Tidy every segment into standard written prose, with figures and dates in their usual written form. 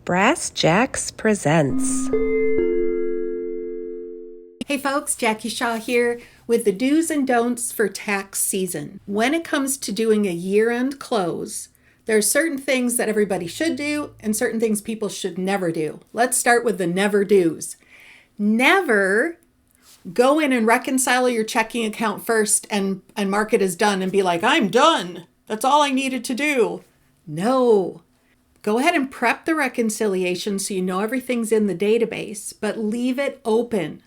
Brass Jacks presents. Hey folks, Jackie Shaw here with the do's and don'ts for tax season. When it comes to doing a year-end close, there are certain things that everybody should do and certain things people should never do. Let's start with the never do's. Never go in and reconcile your checking account first and mark it as done and be like, I'm done. That's all I needed to do. No. Go ahead and prep the reconciliation so you know everything's in the database, but leave it open.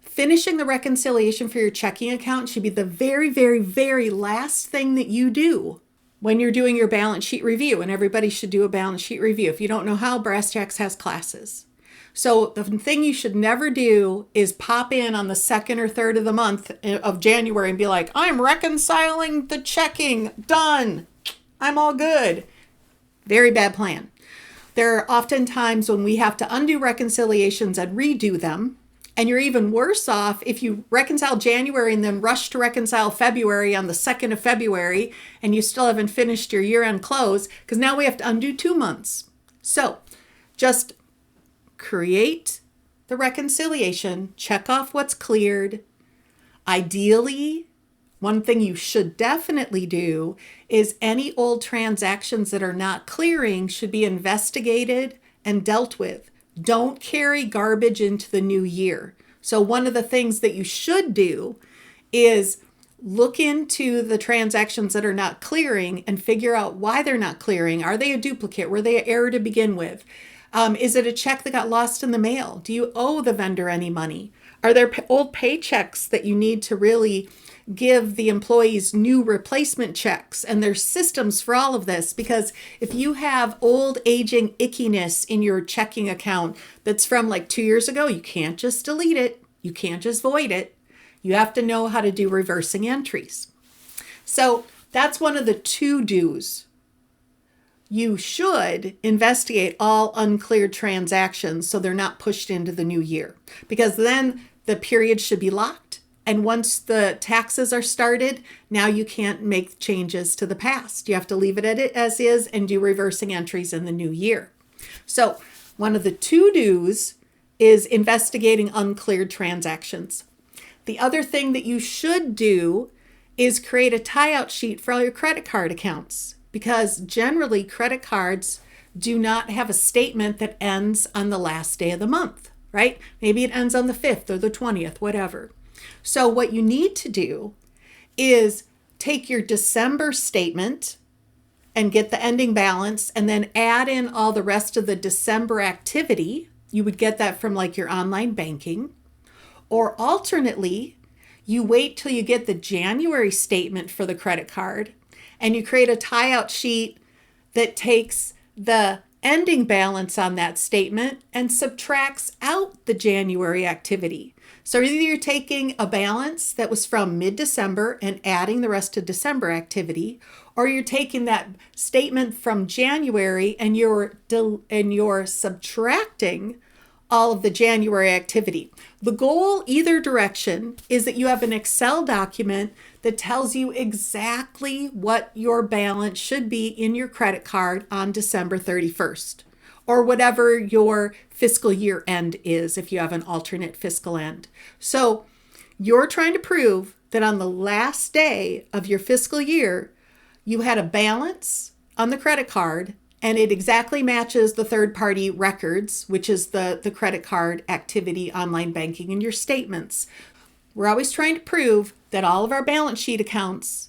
Finishing the reconciliation for your checking account should be the very, very, very last thing that you do when you're doing your balance sheet review, and everybody should do a balance sheet review. If you don't know how, Brass Jacks has classes. So the thing you should never do is pop in on the second or third of the month of January and be like, I'm reconciling the checking, done, I'm all good. Very bad plan. There are often times when we have to undo reconciliations and redo them. And you're even worse off if you reconcile January and then rush to reconcile February on the 2nd of February and you still haven't finished your year-end close, because now we have to undo 2 months. So just create the reconciliation, check off what's cleared. Ideally, one thing you should definitely do is any old transactions that are not clearing should be investigated and dealt with. Don't carry garbage into the new year. So one of the things that you should do is look into the transactions that are not clearing and figure out why they're not clearing. Are they a duplicate? Were they an error to begin with? Is it a check that got lost in the mail? Do you owe the vendor any money? Are there old paychecks that you need to really give the employees new replacement checks? And there's systems for all of this, because if you have old aging ickiness in your checking account that's from like 2 years ago, you can't just delete it. You can't just void it. You have to know how to do reversing entries. So that's one of the to-dos. You should investigate all uncleared transactions so they're not pushed into the new year, because then the period should be locked. And once the taxes are started, now you can't make changes to the past. You have to leave it as is and do reversing entries in the new year. So one of the to-dos is investigating uncleared transactions. The other thing that you should do is create a tie-out sheet for all your credit card accounts, because generally credit cards do not have a statement that ends on the last day of the month, right? Maybe it ends on the 5th or the 20th, whatever. So what you need to do is take your December statement and get the ending balance and then add in all the rest of the December activity. You would get that from like your online banking. Or alternately, you wait till you get the January statement for the credit card and you create a tie-out sheet that takes the ending balance on that statement and subtracts out the January activity. So either you're taking a balance that was from mid-December and adding the rest of December activity, or you're taking that statement from January and you're subtracting all of the January activity. The goal, either direction, is that you have an Excel document that tells you exactly what your balance should be in your credit card on December 31st, or whatever your fiscal year end is if you have an alternate fiscal end. So you're trying to prove that on the last day of your fiscal year, you had a balance on the credit card and it exactly matches the third-party records, which is the credit card activity, online banking, and your statements. We're always trying to prove that all of our balance sheet accounts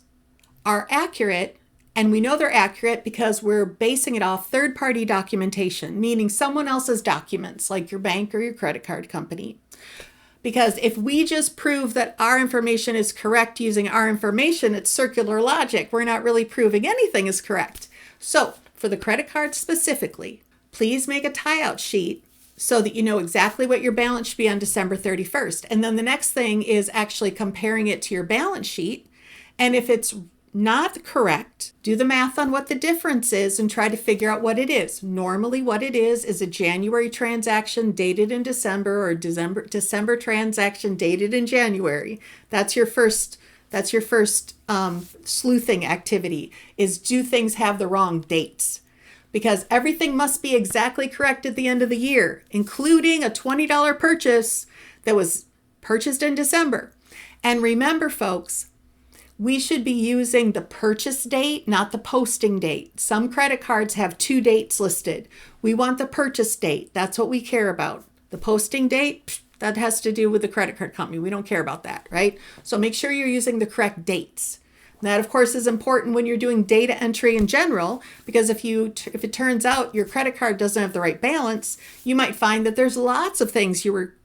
are accurate, and we know they're accurate because we're basing it off third-party documentation, meaning someone else's documents, like your bank or your credit card company. Because if we just prove that our information is correct using our information, it's circular logic. We're not really proving anything is correct. So for the credit card specifically, please make a tie-out sheet so that you know exactly what your balance should be on December 31st. And then the next thing is actually comparing it to your balance sheet. And if it's not correct, do the math on what the difference is and try to figure out what it is. Normally what it is a January transaction dated in December, or December transaction dated in January. That's your first sleuthing activity, is do things have the wrong dates? because everything must be exactly correct at the end of the year, including a $20 purchase that was purchased in December. And remember, folks, we should be using the purchase date, not the posting date. Some credit cards have 2 dates listed. We want the purchase date. That's what we care about. The posting date, that has to do with the credit card company. We don't care about that, right? So make sure you're using the correct dates. That, of course, is important when you're doing data entry in general, because if it turns out your credit card doesn't have the right balance, you might find that there's lots of things you were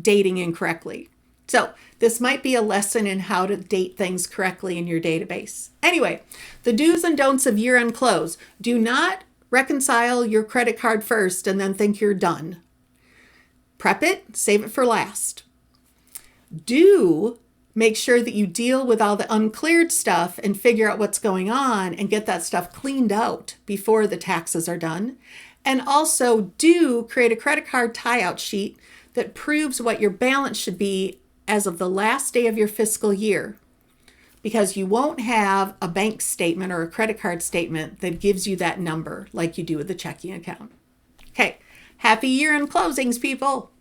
dating incorrectly. So this might be a lesson in how to date things correctly in your database. Anyway, the do's and don'ts of year-end close. Do not reconcile your credit card first and then think you're done. Prep it, save it for last. Do make sure that you deal with all the uncleared stuff and figure out what's going on and get that stuff cleaned out before the taxes are done. And also do create a credit card tie-out sheet that proves what your balance should be as of the last day of your fiscal year, because you won't have a bank statement or a credit card statement that gives you that number like you do with the checking account. Okay, happy year-end closings, people.